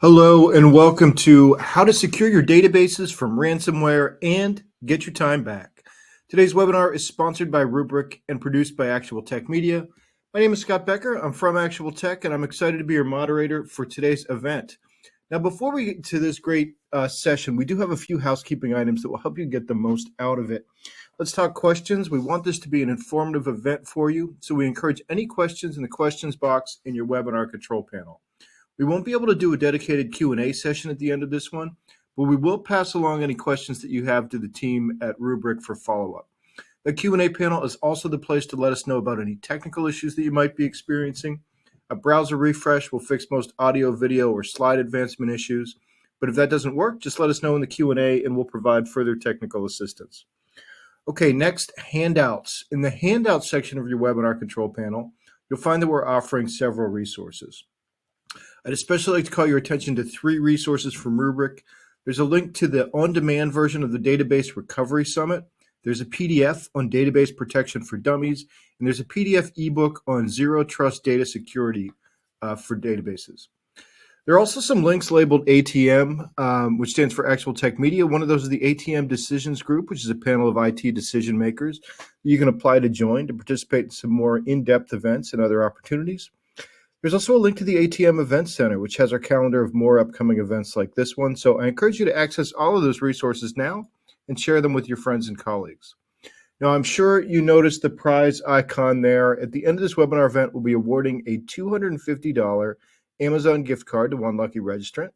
Hello and welcome to How to Secure Your Databases from Ransomware and Get Your Time Back. Today's webinar is sponsored by Rubrik and produced by Actual Tech Media. My name is Scott Becker. I'm from Actual Tech and I'm excited to be your moderator for today's event. Now, before we get to this great session, we do have a few housekeeping items that will help you get the most out of it. Let's talk questions. We want this to be an informative event for you, so we encourage any questions in the questions box in your webinar control panel. We won't be able to do a dedicated Q&A session at the end of this one, but we will pass along any questions that you have to the team at Rubrik for follow-up. The Q&A panel is also the place to let us know about any technical issues that you might be experiencing. A browser refresh will fix most audio, video, or slide advancement issues, but if that doesn't work, just let us know in the Q&A and we'll provide further technical assistance. Okay, next, handouts. In the handouts section of your webinar control panel, you'll find that we're offering several resources. I'd especially like to call your attention to 3 resources from Rubrik. There's a link to the on-demand version of the Database Recovery Summit. There's a PDF on database protection for dummies, and there's a PDF ebook on zero trust data security for databases. There are also some links labeled ATM, which stands for Actual Tech Media. One of those is the ATM Decisions Group, which is a panel of IT decision makers. You can apply to join to participate in some more in-depth events and other opportunities. There's also a link to the ATM Event Center, which has our calendar of more upcoming events like this one. So I encourage you to access all of those resources now and share them with your friends and colleagues. Now, I'm sure you noticed the prize icon there. At the end of this webinar event, we'll be awarding a $250 Amazon gift card to one lucky registrant.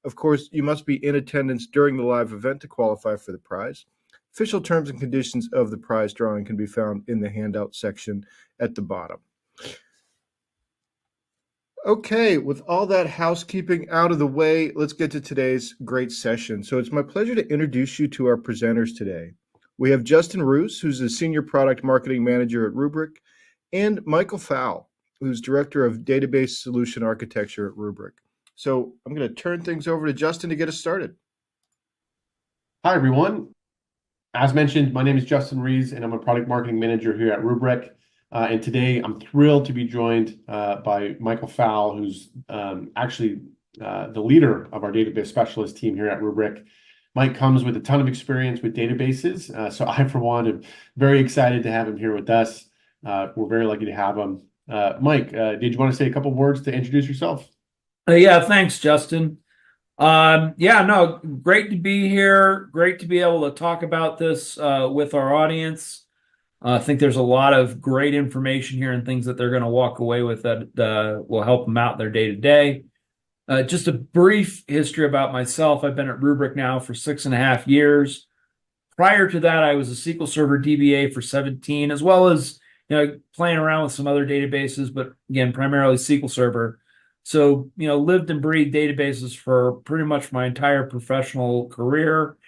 Of course, you must be in attendance during the live event to qualify for the prize. Official terms and conditions of the prize drawing can be found in the handout section at the bottom. Okay, with all that housekeeping out of the way, let's get to today's great session. So it's my pleasure to introduce you to our presenters today. We have Justin Roos, who's a Senior Product Marketing Manager at Rubrik, and Michael Fowl, who's Director of Database Solution Architecture at Rubrik. So I'm going to turn things over to Justin to get us started. Hi, everyone. As mentioned, my name is Justin Rees, and I'm a Product Marketing Manager here at Rubrik. And today I'm thrilled to be joined by Michael Fowl, who's actually the leader of our database specialist team here at Rubrik. Mike comes with a ton of experience with databases. So I, for one, am very excited to have him here with us. We're very lucky to have him. Mike, did you want to say a couple words to introduce yourself? Yeah, thanks, Justin. Great to be here. Great to be able to talk about this with our audience. I think there's a lot of great information here and things that they're going to walk away with that will help them out their day-to-day. Just a brief history about myself. I've been at Rubrik now for 6.5 years. Prior to that, I was a SQL Server DBA for 17, as well as playing around with some other databases, but again, primarily SQL Server. So, lived and breathed databases for pretty much my entire professional career.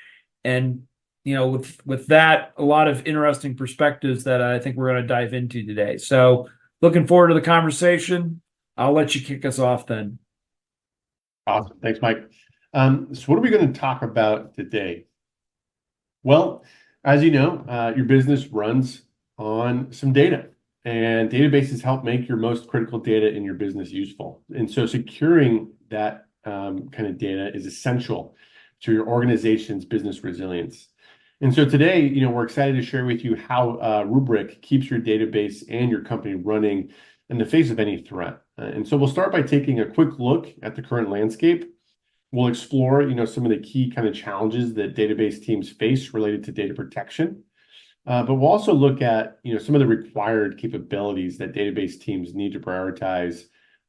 And with that, a lot of interesting perspectives that I think we're going to dive into today. So looking forward to the conversation. I'll let you kick us off then. Awesome. Thanks, Mike. So what are we going to talk about today? Well, as you know, your business runs on some data, and databases help make your most critical data in your business useful. And so securing that kind of data is essential to your organization's business resilience. And so today, we're excited to share with you how Rubrik keeps your database and your company running in the face of any threat. And so we'll start by taking a quick look at the current landscape. We'll explore, some of the key kind of challenges that database teams face related to data protection. But we'll also look at, some of the required capabilities that database teams need to prioritize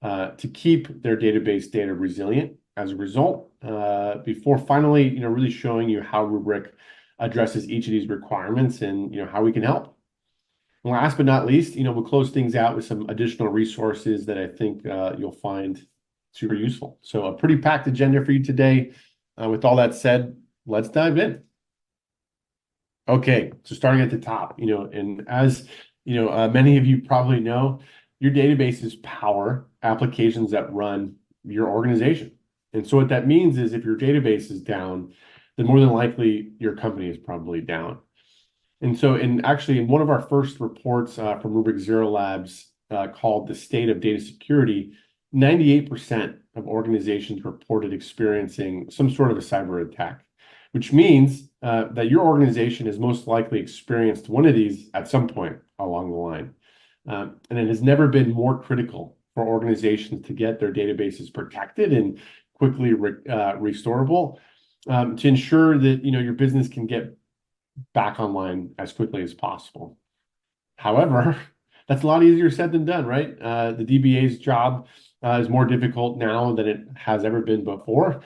to keep their database data resilient as a result, before finally, really showing you how Rubrik addresses each of these requirements and how we can help. And last but not least, we'll close things out with some additional resources that I think you'll find super useful. So a pretty packed agenda for you today. With all that said, let's dive in. Okay, so starting at the top, and as many of you probably know, your databases power applications that run your organization. And so what that means is if your database is down, then more than likely your company is probably down. And so in one of our first reports from Rubrik Zero Labs called The State of Data Security, 98% of organizations reported experiencing some sort of a cyber attack, which means that your organization has most likely experienced one of these at some point along the line. And it has never been more critical for organizations to get their databases protected and quickly restorable, to ensure that your business can get back online as quickly as possible. However, that's a lot easier said than done, right? The DBA's job is more difficult now than it has ever been before.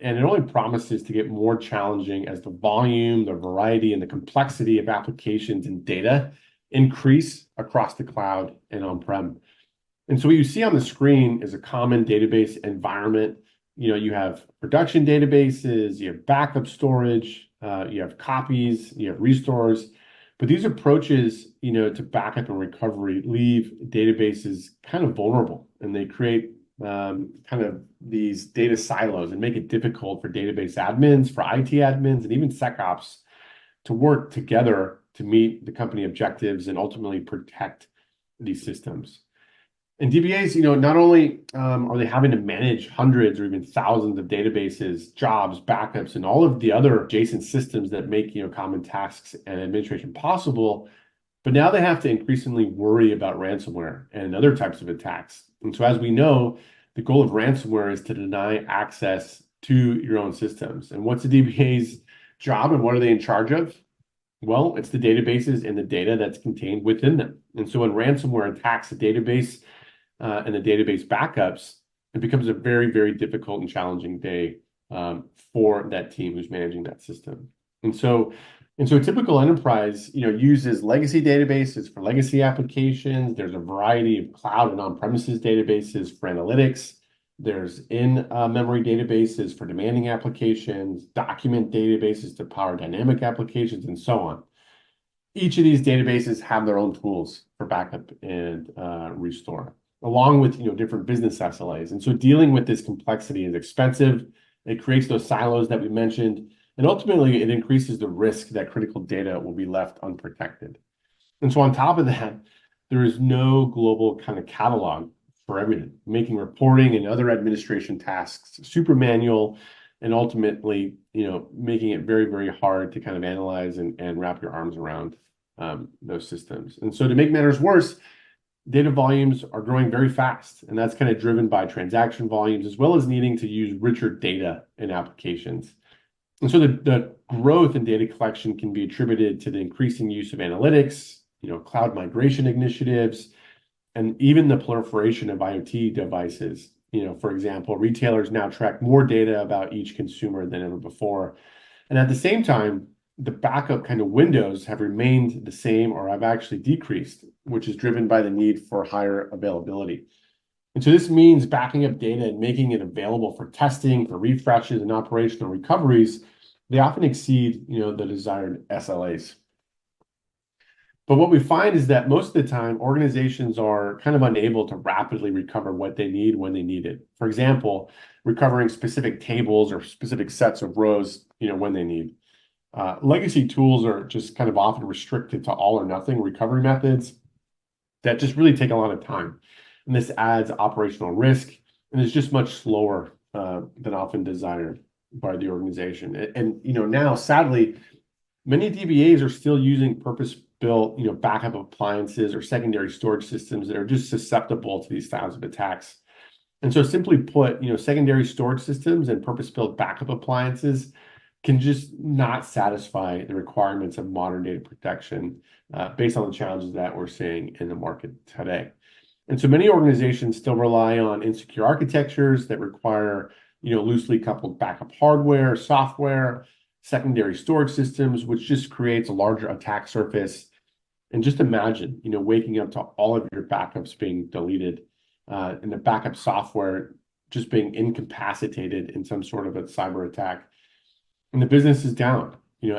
And it only promises to get more challenging as the volume, the variety, and the complexity of applications and data increase across the cloud and on-prem. And so what you see on the screen is a common database environment. You have production databases, you have backup storage, you have copies, you have restores. But these approaches, to backup and recovery leave databases kind of vulnerable, and they create kind of these data silos and make it difficult for database admins, for IT admins, and even SecOps to work together to meet the company objectives and ultimately protect these systems. And DBAs, not only are they having to manage hundreds or even thousands of databases, jobs, backups, and all of the other adjacent systems that make, common tasks and administration possible, but now they have to increasingly worry about ransomware and other types of attacks. And so as we know, the goal of ransomware is to deny access to your own systems. And what's the DBA's job and what are they in charge of? Well, it's the databases and the data that's contained within them. And so when ransomware attacks a database, and the database backups, it becomes a very, very difficult and challenging day for that team who's managing that system. And so a typical enterprise, uses legacy databases for legacy applications. There's a variety of cloud and on-premises databases for analytics. There's in-memory databases for demanding applications, document databases to power dynamic applications, and so on. Each of these databases have their own tools for backup and restore, along with different business SLAs. And so dealing with this complexity is expensive. It creates those silos that we mentioned, and ultimately it increases the risk that critical data will be left unprotected. And so on top of that, there is no global kind of catalog for everything, making reporting and other administration tasks super manual, and ultimately, making it very, very hard to kind of analyze and wrap your arms around those systems. And so to make matters worse, data volumes are growing very fast, and that's kind of driven by transaction volumes as well as needing to use richer data in applications. And so the growth in data collection can be attributed to the increasing use of analytics, cloud migration initiatives, and even the proliferation of IoT devices. For example, retailers now track more data about each consumer than ever before. And at the same time, the backup kind of windows have remained the same or have actually decreased, which is driven by the need for higher availability. And so this means backing up data and making it available for testing, for refreshes and operational recoveries. They often exceed, the desired SLAs. But what we find is that most of the time, organizations are kind of unable to rapidly recover what they need when they need it. For example, recovering specific tables or specific sets of rows, when they need. Legacy tools are just kind of often restricted to all or nothing recovery methods that just really take a lot of time. And this adds operational risk and is just much slower than often desired by the organization. And now, sadly, many DBAs are still using purpose-built, backup appliances or secondary storage systems that are just susceptible to these styles of attacks. And so simply put, secondary storage systems and purpose-built backup appliances can just not satisfy the requirements of modern data protection based on the challenges that we're seeing in the market today. And so many organizations still rely on insecure architectures that require, loosely coupled backup hardware, software, secondary storage systems, which just creates a larger attack surface. And just imagine, waking up to all of your backups being deleted and the backup software just being incapacitated in some sort of a cyber attack. And the business is down,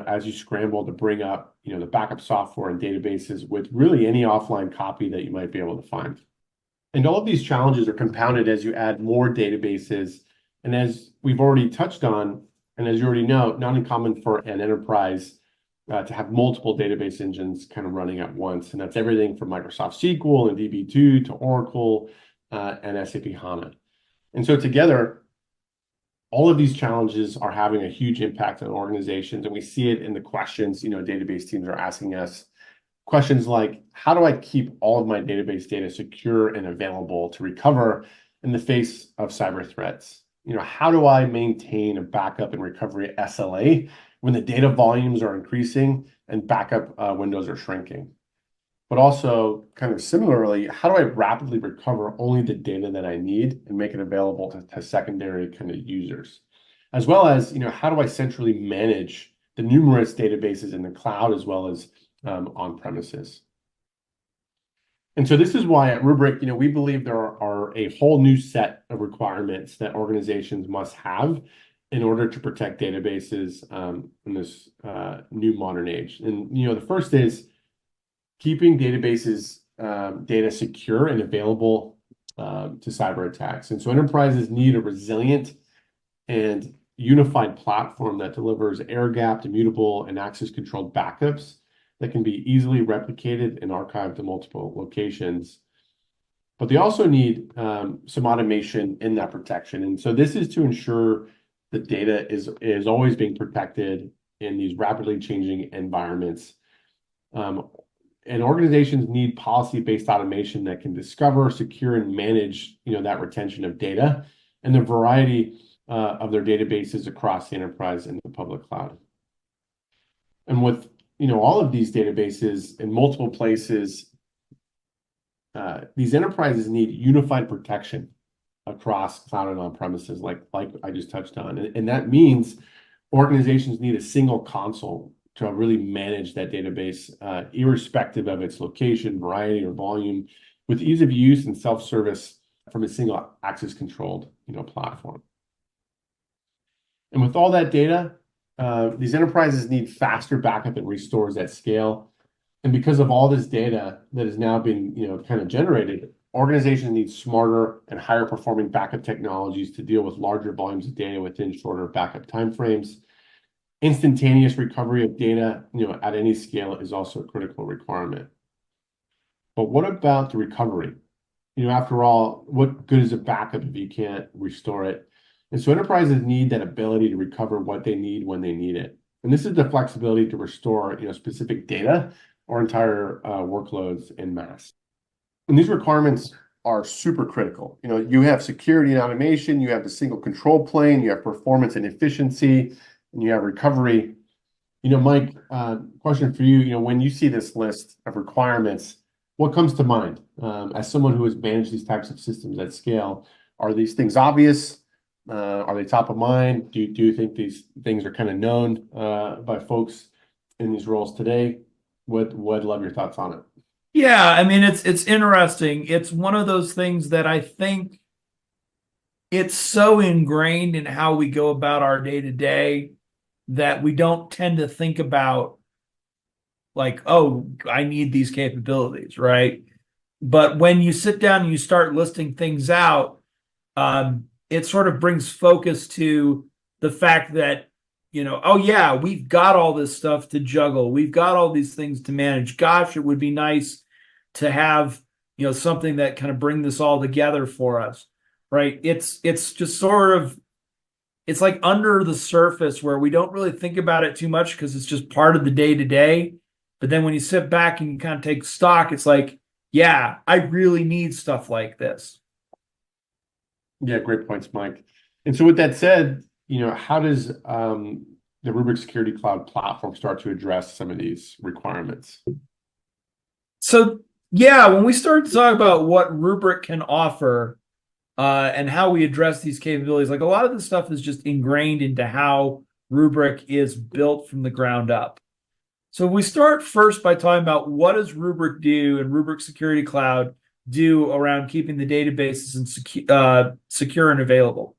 as you scramble to bring up, the backup software and databases with really any offline copy that you might be able to find. And all of these challenges are compounded as you add more databases. And as we've already touched on, and as you already know, not uncommon for an enterprise to have multiple database engines kind of running at once. And that's everything from Microsoft SQL and DB2 to Oracle and SAP HANA. And so together, all of these challenges are having a huge impact on organizations, and we see it in the questions, database teams are asking us. Questions like, how do I keep all of my database data secure and available to recover in the face of cyber threats? How do I maintain a backup and recovery SLA when the data volumes are increasing and backup windows are shrinking? But also, kind of similarly, how do I rapidly recover only the data that I need and make it available to secondary kind of users? As well as, how do I centrally manage the numerous databases in the cloud as well as on premises? And so this is why at Rubrik, we believe there are a whole new set of requirements that organizations must have in order to protect databases in this new modern age. And the first is keeping databases data secure and available to cyber attacks. And so enterprises need a resilient and unified platform that delivers air-gapped, immutable, and access-controlled backups that can be easily replicated and archived to multiple locations. But they also need some automation in that protection. And so this is to ensure the data is always being protected in these rapidly changing environments. And organizations need policy-based automation that can discover, secure, and manage, that retention of data and the variety of their databases across the enterprise and the public cloud. And with all of these databases in multiple places, these enterprises need unified protection across cloud and on-premises, like I just touched on. And that means organizations need a single console to really manage that database, irrespective of its location, variety, or volume, with ease of use and self-service from a single access-controlled, platform. And with all that data, these enterprises need faster backup and restores at scale. And because of all this data that is now being, kind of generated, organizations need smarter and higher performing backup technologies to deal with larger volumes of data within shorter backup timeframes. Instantaneous recovery of data, at any scale is also a critical requirement. But what about the recovery? After all, what good is a backup if you can't restore it? And so enterprises need that ability to recover what they need when they need it. And this is the flexibility to restore, specific data or entire workloads en masse. And these requirements are super critical. You have security and automation, you have the single control plane, you have performance and efficiency, and you have recovery. Mike, question for you. When you see this list of requirements, what comes to mind as someone who has managed these types of systems at scale? Are these things obvious? Are they top of mind? Do you think these things are kind of known by folks in these roles today? Would love your thoughts on it. Yeah, I mean, it's interesting. It's one of those things that I think it's so ingrained in how we go about our day-to-day that we don't tend to think about like, oh, I need these capabilities, right? But when you sit down and you start listing things out, it sort of brings focus to the fact that, oh yeah, we've got all this stuff to juggle. We've got all these things to manage. Gosh, it would be nice to have, something that kind of bring this all together for us, right? It's just sort of, it's like under the surface where we don't really think about it too much because it's just part of the day-to-day. But then when you sit back and you kind of take stock, it's like, yeah, I really need stuff like this. Yeah, great points, Mike. And so with that said, how does the Rubrik Security Cloud platform start to address some of these requirements? So yeah, when we start to talk about what Rubrik can offer and how we address these capabilities, like a lot of this stuff is just ingrained into how Rubrik is built from the ground up. So we start first by talking about what does Rubrik do and Rubrik Security Cloud do around keeping the databases and secure and available.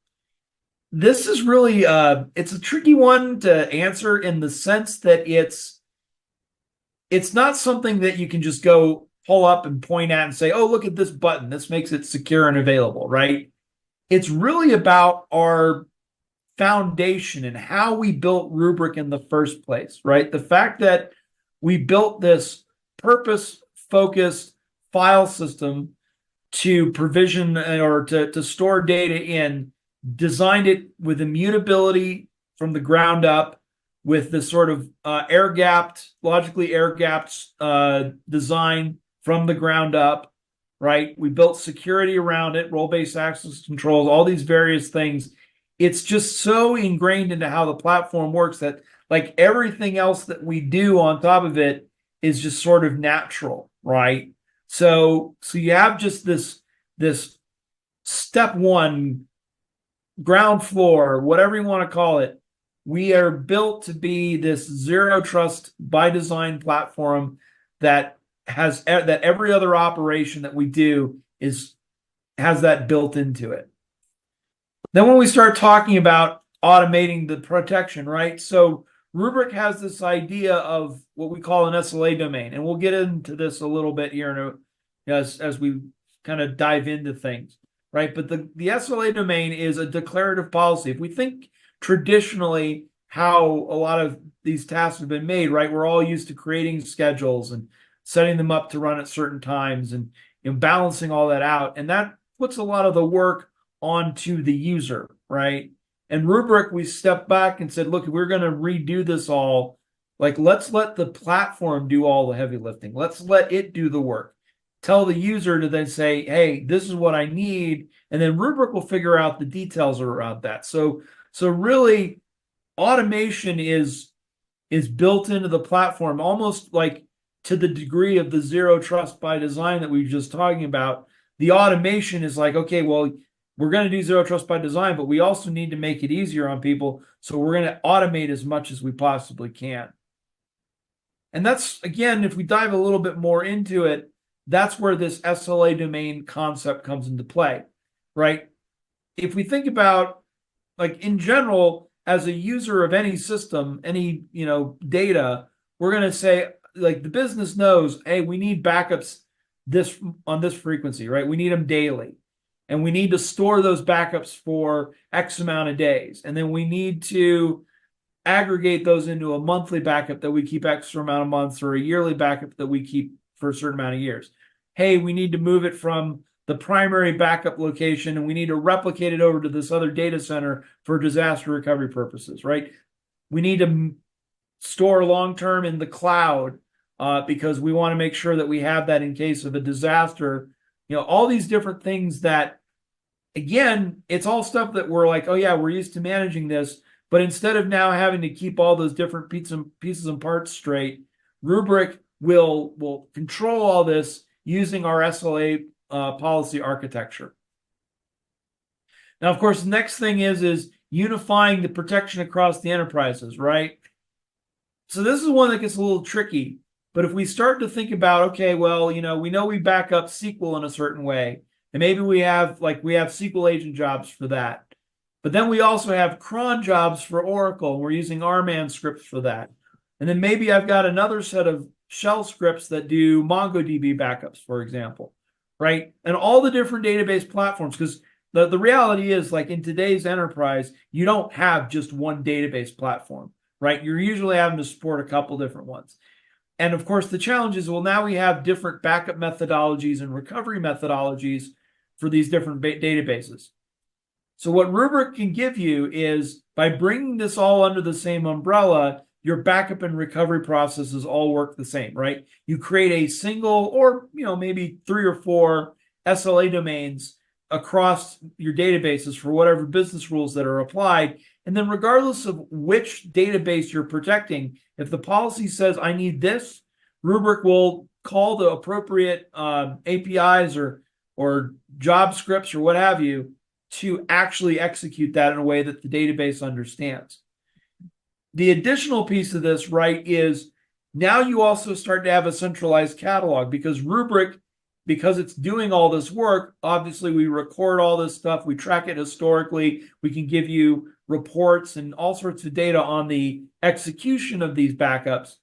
This is really it's a tricky one to answer in the sense that it's not something that you can just go pull up and point at and say, oh, look at this button. This makes it secure and available, right? It's really about our foundation and how we built Rubrik in the first place, right? The fact that we built this purpose-focused file system to provision or to store data in, designed it with immutability from the ground up, with this sort of logically air-gapped design from the ground up, right? We built security around it, role-based access controls, all these various things. It's just so ingrained into how the platform works that like everything else that we do on top of it is just sort of natural, right? So you have just this step one, ground floor, whatever you want to call it. We are built to be this zero trust by design platform that every other operation that we do has that built into it. Then when we start talking about automating the protection, right? So Rubrik has this idea of what we call an SLA domain, and we'll get into this a little bit here as we kind of dive into things, right? But the SLA domain is a declarative policy. If we think traditionally how a lot of these tasks have been made, right? We're all used to creating schedules and setting them up to run at certain times and balancing all that out. And that puts a lot of the work onto the user, right? And Rubrik, we stepped back and said, look, we're going to redo this all. Like, let's let the platform do all the heavy lifting. Let's let it do the work. Tell the user to then say, hey, this is what I need. And then Rubrik will figure out the details around that. So really, automation is built into the platform, almost like to the degree of the zero trust by design that we were just talking about. The automation is like, okay, well, we're going to do zero trust by design, but we also need to make it easier on people. So we're going to automate as much as we possibly can. And that's, again, if we dive a little bit more into it, that's where this SLA domain concept comes into play, right? If we think about, like, in general, as a user of any system, any, data, we're going to say, like, the business knows, hey, we need backups on this frequency, right? We need them daily. And we need to store those backups for X amount of days. And then we need to aggregate those into a monthly backup that we keep extra amount of months, or a yearly backup that we keep for a certain amount of years. Hey, we need to move it from the primary backup location and we need to replicate it over to this other data center for disaster recovery purposes, right? We need to store long-term in the cloud because we want to make sure that we have that in case of a disaster. All these different things that, again, it's all stuff that we're like, oh yeah, we're used to managing this. But instead of now having to keep all those different pieces and parts straight, Rubrik will control all this using our SLA policy architecture. Now, of course, the next thing is unifying the protection across the enterprises, right? So this is one that gets a little tricky. But if we start to think about, okay, well, we know we back up SQL in a certain way, and maybe we have SQL agent jobs for that. But then we also have cron jobs for Oracle, and we're using RMAN scripts for that. And then maybe I've got another set of shell scripts that do MongoDB backups, for example, right? And all the different database platforms, because the reality is, like, in today's enterprise, you don't have just one database platform, right? You're usually having to support a couple different ones. And of course, the challenge is, well, now we have different backup methodologies and recovery methodologies for these different databases. So what Rubrik can give you is, by bringing this all under the same umbrella, your backup and recovery processes all work the same, right? You create a single, or maybe 3 or 4 SLA domains across your databases for whatever business rules that are applied. And then regardless of which database you're protecting, if the policy says I need this, Rubrik will call the appropriate APIs or job scripts or what have you to actually execute that in a way that the database understands. The additional piece of this, right, is now you also start to have a centralized catalog, because Rubrik, because it's doing all this work, obviously we record all this stuff, we track it historically, we can give you reports and all sorts of data on the execution of these backups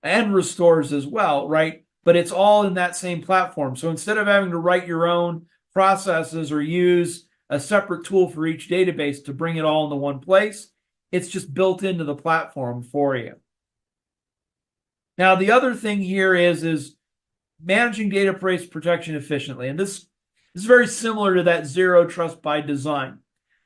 and restores as well, right? But it's all in that same platform. So instead of having to write your own processes or use a separate tool for each database to bring it all into one place, it's just built into the platform for you. Now, the other thing here is managing database protection efficiently. And this This is very similar to that zero trust by design.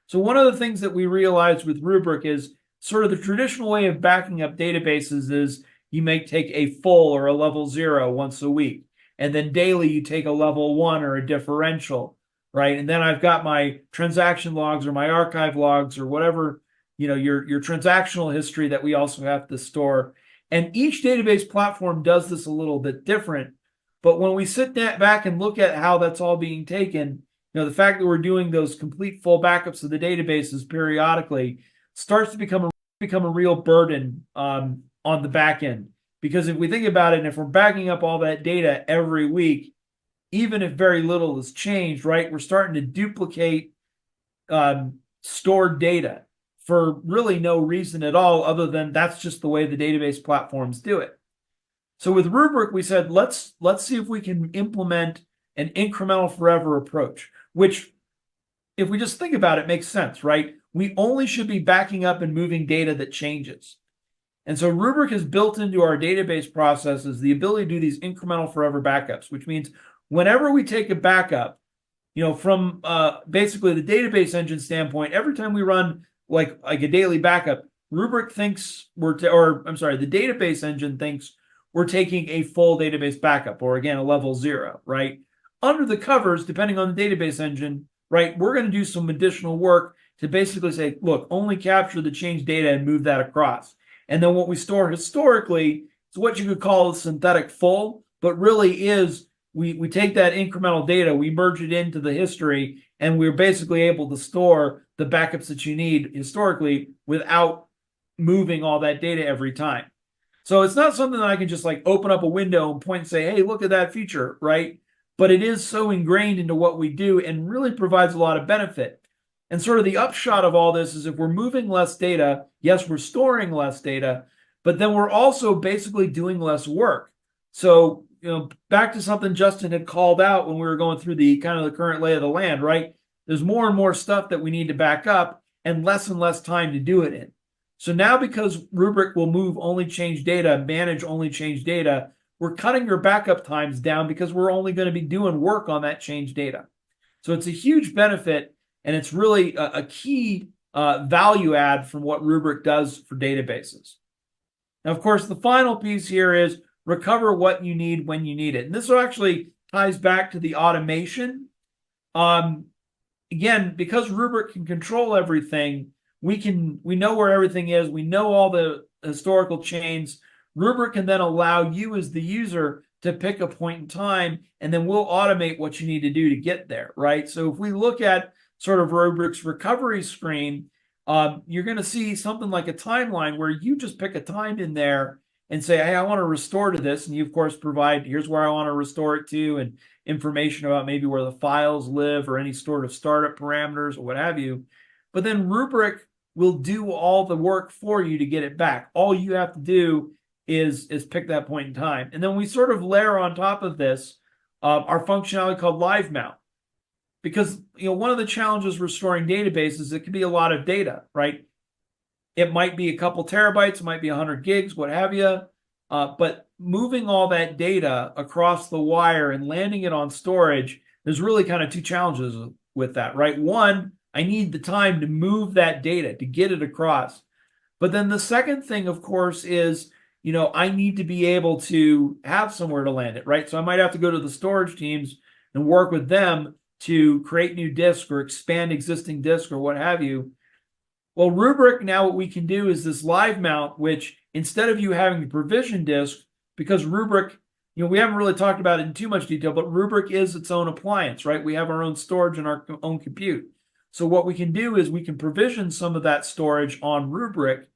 So one of the things that we realized with Rubrik is sort of the traditional way of backing up databases is you may take a full or a level 0 once a week. And then daily you take a level 1 or a differential, right? And then I've got my transaction logs or my archive logs or whatever, your transactional history that we also have to store. And each database platform does this a little bit different. But when we sit back and look at how that's all being taken, the fact that we're doing those complete full backups of the databases periodically starts to become a real burden on the back end. Because if we think about it, and if we're backing up all that data every week, even if very little has changed, right, we're starting to duplicate stored data for really no reason at all, other than that's just the way the database platforms do it. So with Rubrik, we said, let's see if we can implement an incremental forever approach, which, if we just think about it, makes sense, right? We only should be backing up and moving data that changes. And so Rubrik has built into our database processes the ability to do these incremental forever backups, which means whenever we take a backup, from basically the database engine standpoint, every time we run like a daily backup, Rubrik thinks the database engine thinks we're taking a full database backup, or again, a level 0, right? Under the covers, depending on the database engine, right, we're going to do some additional work to basically say, look, only capture the changed data and move that across. And then what we store historically is what you could call a synthetic full, but really is we take that incremental data, we merge it into the history, and we're basically able to store the backups that you need historically without moving all that data every time. So it's not something that I can just like open up a window and point and say, hey, look at that feature, right? But it is so ingrained into what we do and really provides a lot of benefit. And sort of the upshot of all this is if we're moving less data, yes, we're storing less data, but then we're also basically doing less work. So, back to something Justin had called out when we were going through the kind of the current lay of the land, right? There's more and more stuff that we need to back up and less time to do it in. So now, because Rubrik will move only change data, manage only change data, we're cutting your backup times down because we're only going to be doing work on that change data. So it's a huge benefit, and it's really a key value add from what Rubrik does for databases. Now, of course, the final piece here is recover what you need when you need it. And this actually ties back to the automation. Again, because Rubrik can control everything, we know where everything is. We know all the historical chains. Rubrik can then allow you as the user to pick a point in time, and then we'll automate what you need to do to get there, right? So if we look at sort of Rubrik's recovery screen, you're going to see something like a timeline where you just pick a time in there and say, hey, I want to restore to this. And you, of course, provide, here's where I want to restore it to, and information about maybe where the files live or any sort of startup parameters or what have you. But then Rubrik will do all the work for you to get it back. All you have to do is pick that point in time. And then we sort of layer on top of this our functionality called Live Mount. Because one of the challenges restoring databases, it can be a lot of data, right? It might be a couple terabytes, it might be 100 gigs, what have you. But moving all that data across the wire and landing it on storage, there's really kind of two challenges with that, right? One, I need the time to move that data, to get it across. But then the second thing, of course, is, I need to be able to have somewhere to land it, right? So I might have to go to the storage teams and work with them to create new disks or expand existing disks or what have you. Well, Rubrik, now what we can do is this Live Mount, which instead of you having to provision disk, because Rubrik, we haven't really talked about it in too much detail, but Rubrik is its own appliance, right? We have our own storage and our own compute. So what we can do is we can provision some of that storage on Rubrik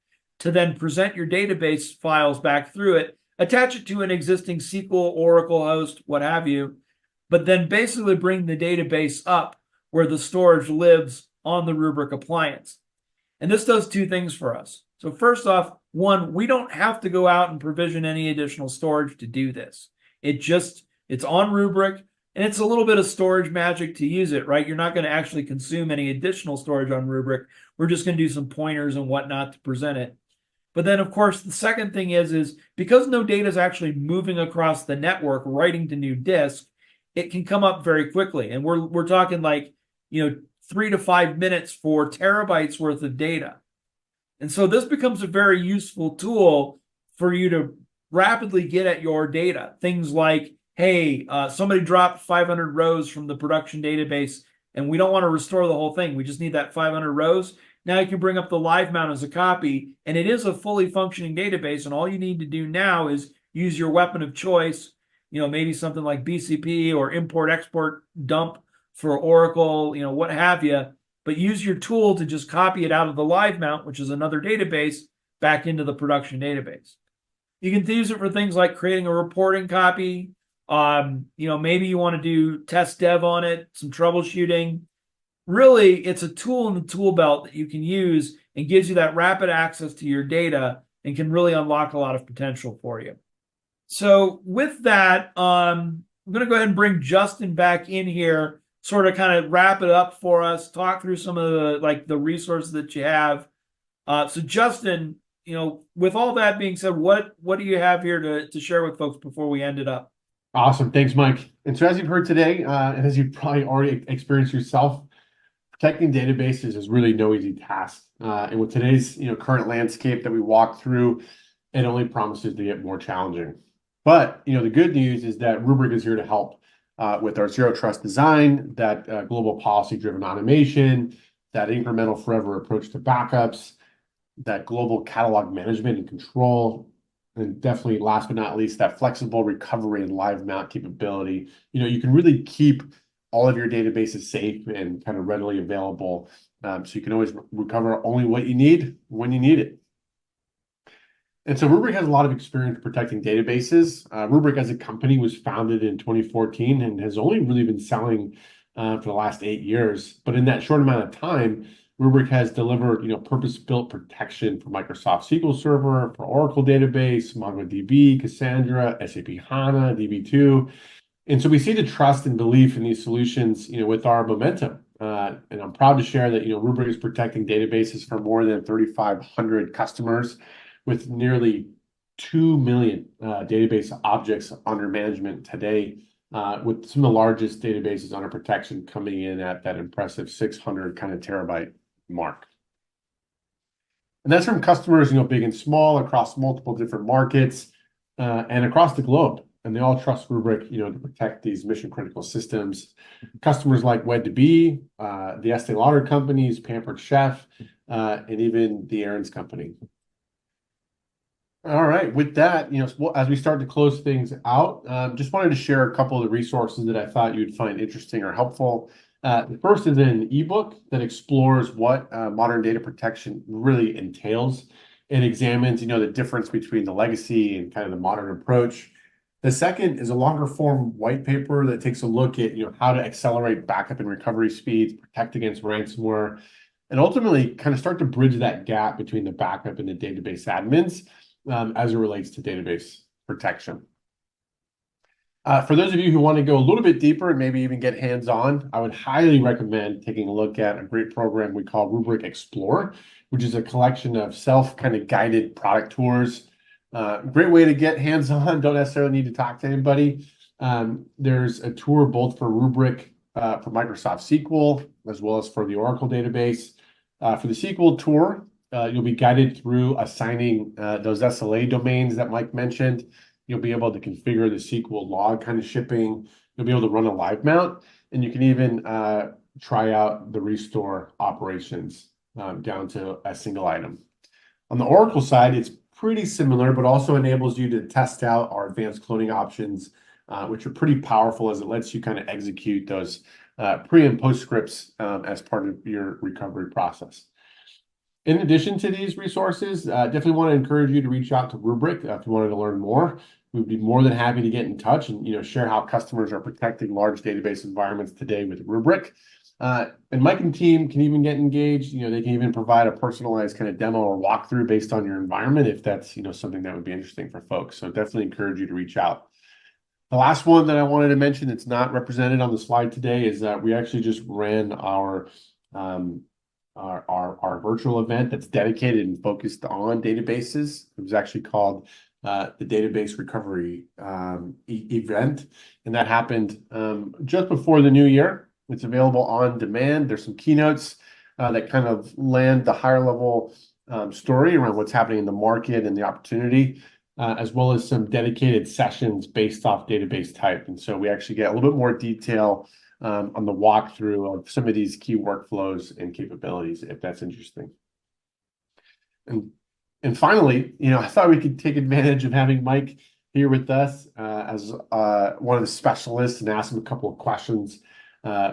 to then present your database files back through it, attach it to an existing SQL, Oracle host, what have you, but then basically bring the database up where the storage lives on the Rubrik appliance. And this does two things for us. So first off, one, we don't have to go out and provision any additional storage to do this. It's on Rubrik, and it's a little bit of storage magic to use it, right? You're not going to actually consume any additional storage on Rubrik. We're just going to do some pointers and whatnot to present it. But then, of course, the second thing is because no data is actually moving across the network, writing to new disk, it can come up very quickly. And we're talking like, 3 to 5 minutes for terabytes worth of data. And so this becomes a very useful tool for you to rapidly get at your data. Things like, hey, somebody dropped 500 rows from the production database, and we don't want to restore the whole thing. We just need that 500 rows. Now you can bring up the live mount as a copy, and it is a fully functioning database. And all you need to do now is use your weapon of choice, maybe something like BCP or import export dump for Oracle, what have you. But use your tool to just copy it out of the live mount, which is another database, back into the production database. You can use it for things like creating a reporting copy. Maybe you want to do test dev on it, some troubleshooting. Really, it's a tool in the tool belt that you can use and gives you that rapid access to your data and can really unlock a lot of potential for you. So with that, I'm going to go ahead and bring Justin back in here, sort of kind of wrap it up for us, talk through some of the resources that you have. So Justin, with all that being said, what do you have here to share with folks before we end it up? Awesome. Thanks, Mike. And so as you've heard today, and as you've probably already experienced yourself, protecting databases is really no easy task. And with today's current landscape that we walk through, it only promises to get more challenging. But the good news is that Rubrik is here to help with our zero trust design, that global policy-driven automation, that incremental forever approach to backups, that global catalog management and control, and definitely last but not least, that flexible recovery and live mount capability. You can really keep all of your databases safe and kind of readily available, so you can always recover only what you need when you need it. And so Rubrik has a lot of experience protecting databases. Rubrik as a company was founded in 2014 and has only really been selling for the last 8 years. But in that short amount of time, Rubrik has delivered purpose-built protection for Microsoft SQL Server, for Oracle Database, MongoDB, Cassandra, SAP HANA, DB2. And so we see the trust and belief in these solutions, with our momentum. And I'm proud to share that, Rubrik is protecting databases for more than 3,500 customers, with nearly 2 million database objects under management today, with some of the largest databases under protection coming in at that impressive 600 kind of terabyte mark. And that's from customers, big and small, across multiple different markets and across the globe. And they all trust Rubrik, to protect these mission critical systems. Customers like Wed2B, the Estee Lauder companies, Pampered Chef, and even the Aaron's company. All right, with that, as we start to close things out, just wanted to share a couple of the resources that I thought you'd find interesting or helpful. The first is an ebook that explores what modern data protection really entails. It examines, the difference between the legacy and kind of the modern approach. The second is a longer form white paper that takes a look at, how to accelerate backup and recovery speeds, protect against ransomware, and ultimately kind of start to bridge that gap between the backup and the database admins as it relates to database protection. For those of you who want to go a little bit deeper and maybe even get hands-on, I would highly recommend taking a look at a great program we call Rubrik Explore, which is a collection of guided product tours. Great way to get hands-on, don't necessarily need to talk to anybody. There's a tour both for Rubrik for Microsoft SQL, as well as for the Oracle database. For the SQL tour, you'll be guided through assigning those SLA domains that Mike mentioned. You'll be able to configure the SQL log kind of shipping. You'll be able to run a live mount, and you can even try out the restore operations down to a single item. On the Oracle side, it's pretty similar, but also enables you to test out our advanced cloning options, which are pretty powerful as it lets you kind of execute those pre and post scripts as part of your recovery process. In addition to these resources, definitely want to encourage you to reach out to Rubrik if you wanted to learn more. We'd be more than happy to get in touch and share how customers are protecting large database environments today with Rubrik. And Mike and team can even get engaged. They can even provide a personalized kind of demo or walkthrough based on your environment if that's something that would be interesting for folks. So definitely encourage you to reach out. The last one that I wanted to mention that's not represented on the slide today is that we actually just ran our virtual event that's dedicated and focused on databases. It was actually called the database recovery event, and that happened just before the new year. It's available on demand. There's some keynotes that kind of land the higher level story around what's happening in the market and the opportunity, as well as some dedicated sessions based off database type. And so we actually get a little bit more detail on the walkthrough of some of these key workflows and capabilities, if that's interesting. And finally, I thought we could take advantage of having Mike here with us as one of the specialists and ask him a couple of questions.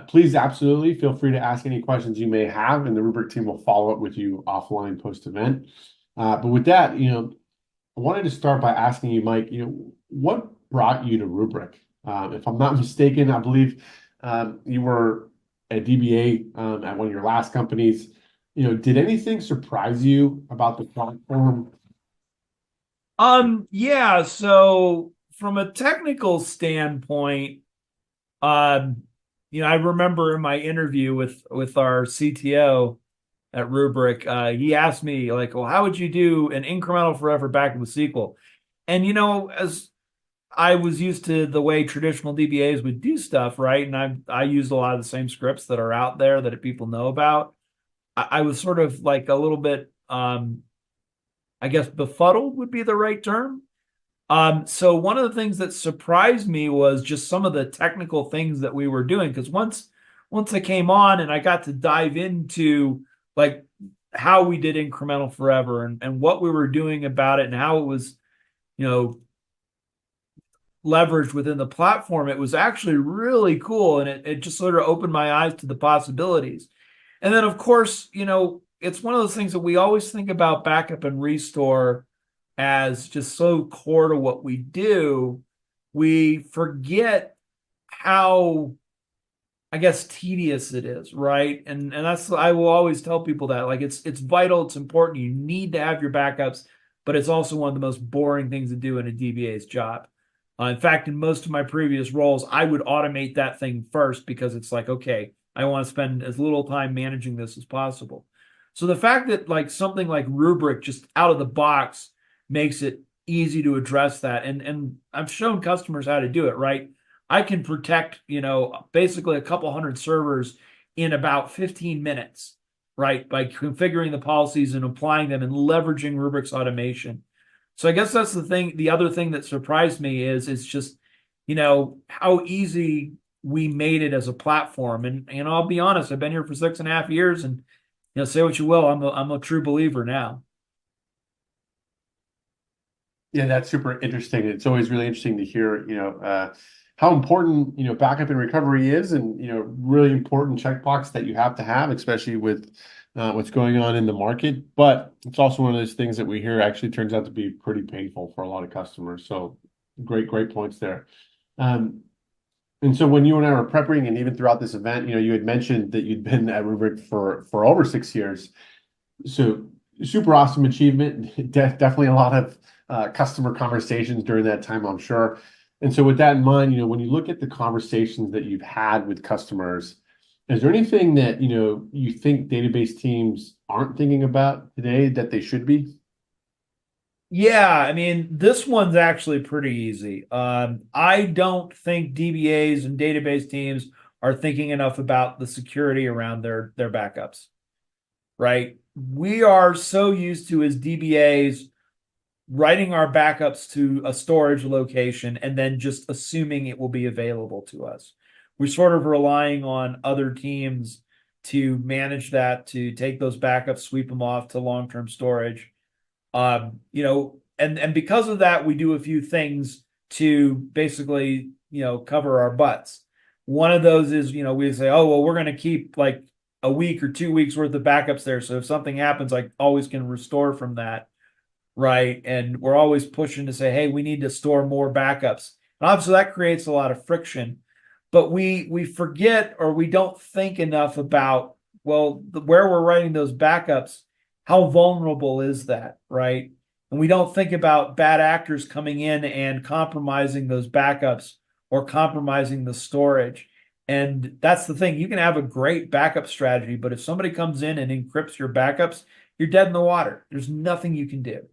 Please absolutely feel free to ask any questions you may have, and the Rubrik team will follow up with you offline post-event. But with that, I wanted to start by asking you, Mike, what brought you to Rubrik? If I'm not mistaken, I believe you were a DBA at one of your last companies. Did anything surprise you about the platform? Yeah, so from a technical standpoint, I remember in my interview with our CTO at Rubrik, he asked me, like, well, how would you do an incremental forever backup with SQL? And as I was used to the way traditional DBAs would do stuff, right? And I used a lot of the same scripts that are out there that people know about. I was sort of like a little bit, I guess befuddled would be the right term. So one of the things that surprised me was just some of the technical things that we were doing. Because once I came on and I got to dive into like how we did incremental forever and what we were doing about it and how it was, leveraged within the platform, it was actually really cool. And it just sort of opened my eyes to the possibilities. And then, of course, it's one of those things that we always think about backup and restore as just so core to what we do. We forget how, I guess, tedious it is, right? And that's, I will always tell people that, like, it's vital, it's important. You need to have your backups, but it's also one of the most boring things to do in a DBA's job. In fact, in most of my previous roles, I would automate that thing first because it's like, okay, I want to spend as little time managing this as possible. So the fact that like something like Rubrik just out of the box makes it easy to address that. And I've shown customers how to do it, right? I can protect, basically a couple hundred servers in about 15 minutes, right? By configuring the policies and applying them and leveraging Rubrik's automation. So I guess that's the thing. The other thing that surprised me is it's just, how easy we made it as a platform. And I'll be honest, I've been here for 6.5 years, and say what you will, I'm a true believer now. Yeah, that's super interesting. It's always really interesting to hear, how important, backup and recovery is, and, really important checkbox that you have to have, especially with what's going on in the market. But it's also one of those things that we hear actually turns out to be pretty painful for a lot of customers. So great points there. And so when you and I were prepping, and even throughout this event, you had mentioned that you'd been at Rubrik for over 6 years. So super awesome achievement. Definitely a lot of customer conversations during that time, I'm sure. And so with that in mind, when you look at the conversations that you've had with customers, is there anything that, you think database teams aren't thinking about today that they should be? Yeah, I mean, this one's actually pretty easy. I don't think DBAs and database teams are thinking enough about the security around their backups, right? We are so used to, as DBAs, writing our backups to a storage location and then just assuming it will be available to us. We're sort of relying on other teams to manage that, to take those backups, sweep them off to long-term storage. And because of that, we do a few things to basically, cover our butts. One of those is, we say, oh, well, we're going to keep like a week or 2 weeks worth of backups there. So if something happens, I always can restore from that. Right. And we're always pushing to say, hey, we need to store more backups. And obviously that creates a lot of friction, but we forget, or we don't think enough about, well, where we're writing those backups, how vulnerable is that, right? And we don't think about bad actors coming in and compromising those backups or compromising the storage. And that's the thing. You can have a great backup strategy, but if somebody comes in and encrypts your backups, you're dead in the water. There's nothing you can do.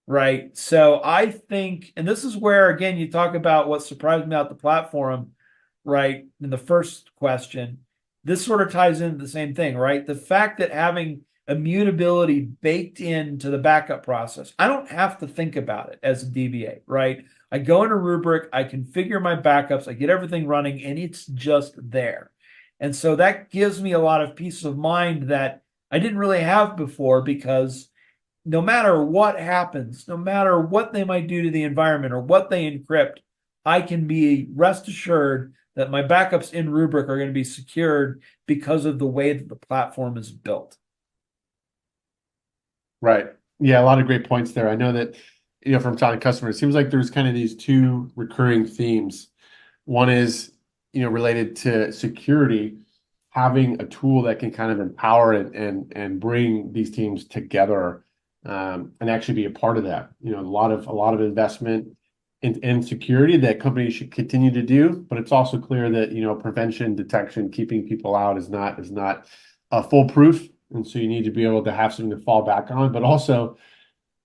right? So I think, and this is where, again, you talk about what surprised me about the platform, right? In the first question, this sort of ties into the same thing, right? The fact that having immutability baked into the backup process, I don't have to think about it as a DBA, right? I go into Rubrik, I configure my backups, I get everything running, and it's just there. And so that gives me a lot of peace of mind that I didn't really have before, because no matter what happens, no matter what they might do to the environment or what they encrypt, I can be rest assured that my backups in Rubrik are going to be secured because of the way that the platform is built. Right. Yeah, a lot of great points there. I know that, from talking to customers, it seems like there's kind of these two recurring themes. One is, related to security, having a tool that can kind of empower and bring these teams together, and actually be a part of that. A lot of investment in security that companies should continue to do, but it's also clear that prevention, detection, keeping people out is not foolproof, and so you need to be able to have something to fall back on. But also,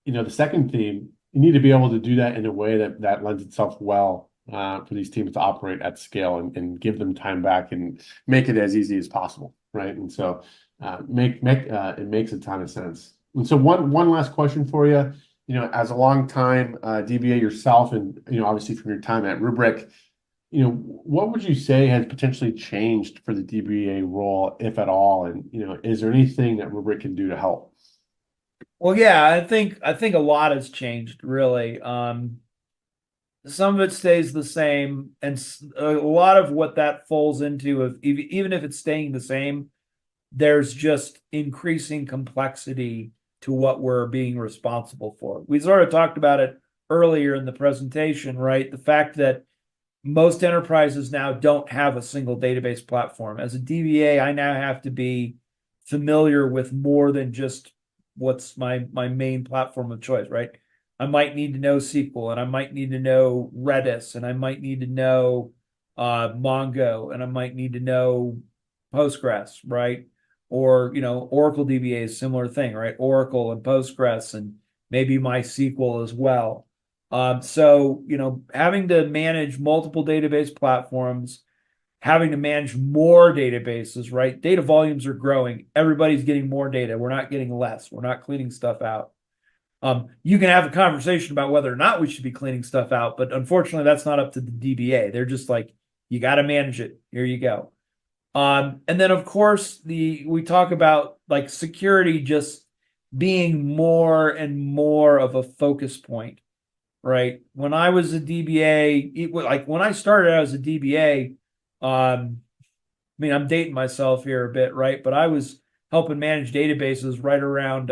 the second theme, you need to be able to do that in a way that lends itself well for these teams to operate at scale and give them time back and make it as easy as possible, right? And so it makes a ton of sense. And so one last question for you, as a long time DBA yourself, and obviously from your time at Rubrik, what would you say has potentially changed for the DBA role, if at all? And is there anything that Rubrik can do to help? Well, yeah, I think a lot has changed, really. Some of it stays the same, and a lot of what that falls into, of even if it's staying the same, there's just increasing complexity to what we're being responsible for. We sort of talked about it earlier in the presentation, right? The fact that most enterprises now don't have a single database platform. As a DBA, I now have to be familiar with more than just what's my main platform of choice, right? I might need to know SQL, and I might need to know Redis, and I might need to know Mongo, and I might need to know Postgres, right? Or Oracle DBA is a similar thing, right? Oracle and Postgres, and maybe MySQL as well. So having to manage multiple database platforms, having to manage more databases, right? Data volumes are growing. Everybody's getting more data. We're not getting less. We're not cleaning stuff out. You can have a conversation about whether or not we should be cleaning stuff out, but unfortunately, that's not up to the DBA. They're just like, you got to manage it. Here you go. And then, of course, we talk about like security just being more and more of a focus point, right? When I was a DBA, like when I started out as a DBA, I mean, I'm dating myself here a bit, right? But I was helping manage databases right around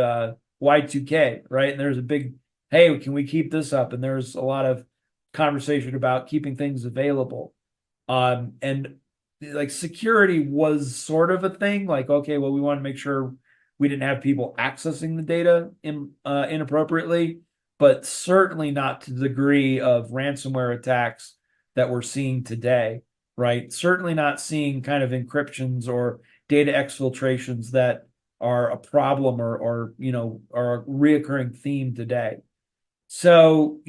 Y2K, right? And there's a big, hey, can we keep this up? And there's a lot of conversation about keeping things available. And like security was sort of a thing, like, okay, well, we want to make sure we didn't have people accessing the data inappropriately, but certainly not to the degree of ransomware attacks that we're seeing today, right? Certainly not seeing kind of encryptions or data exfiltrations that are a problem or are a reoccurring theme today. So,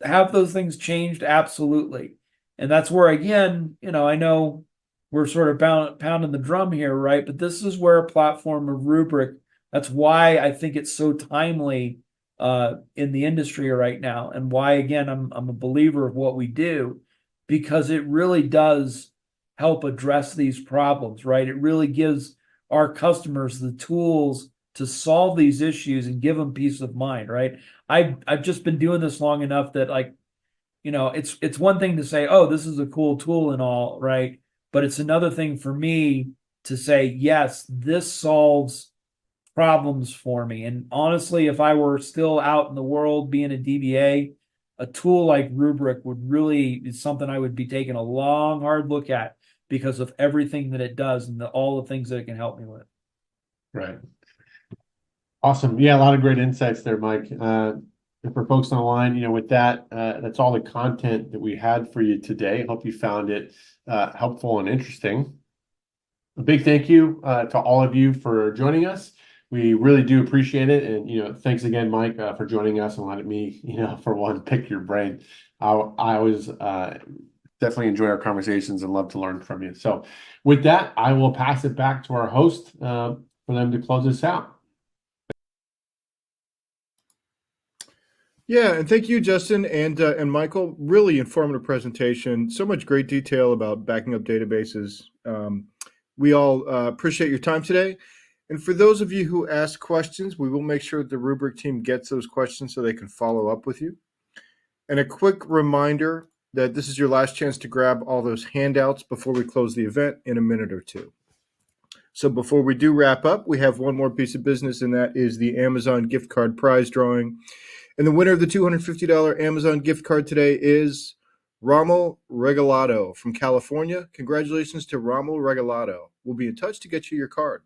have those things changed? Absolutely. And that's where, again, I know we're sort of pounding the drum here, right? But this is where a platform of Rubrik, that's why I think it's so timely in the industry right now, and why, again, I'm a believer of what we do, because it really does help address these problems, right? It really gives our customers the tools to solve these issues and give them peace of mind, right? I've just been doing this long enough that, like, it's one thing to say, oh, this is a cool tool and all, right? But it's another thing for me to say, yes, this solves problems for me. And honestly, if I were still out in the world being a DBA, a tool like Rubrik would really is something I would be taking a long, hard look at, because of everything that it does and all the things that it can help me with. Right. Awesome. Yeah, a lot of great insights there, Mike. And for folks online, with that, that's all the content that we had for you today. Hope you found it helpful and interesting. A big thank you to all of you for joining us. We really do appreciate it. And, thanks again, Mike, for joining us and letting me, for one, pick your brain. I always definitely enjoy our conversations and love to learn from you. So with that, I will pass it back to our host for them to close this out. Yeah, and thank you, Justin and Michael. Really informative presentation. So much great detail about backing up databases. We all appreciate your time today. And for those of you who ask questions, we will make sure that the Rubrik team gets those questions so they can follow up with you. And a quick reminder that this is your last chance to grab all those handouts before we close the event in a minute or two. So before we do wrap up, we have one more piece of business, and that is the Amazon gift card prize drawing. And the winner of the $250 Amazon gift card today is Rommel Regalado from California. Congratulations to Rommel Regalado. We'll be in touch to get you your card.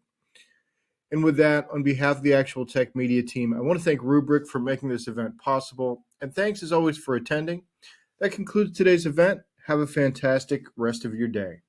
And with that, on behalf of the Actual Tech Media team, I want to thank Rubrik for making this event possible. And thanks as always for attending. That concludes today's event. Have a fantastic rest of your day.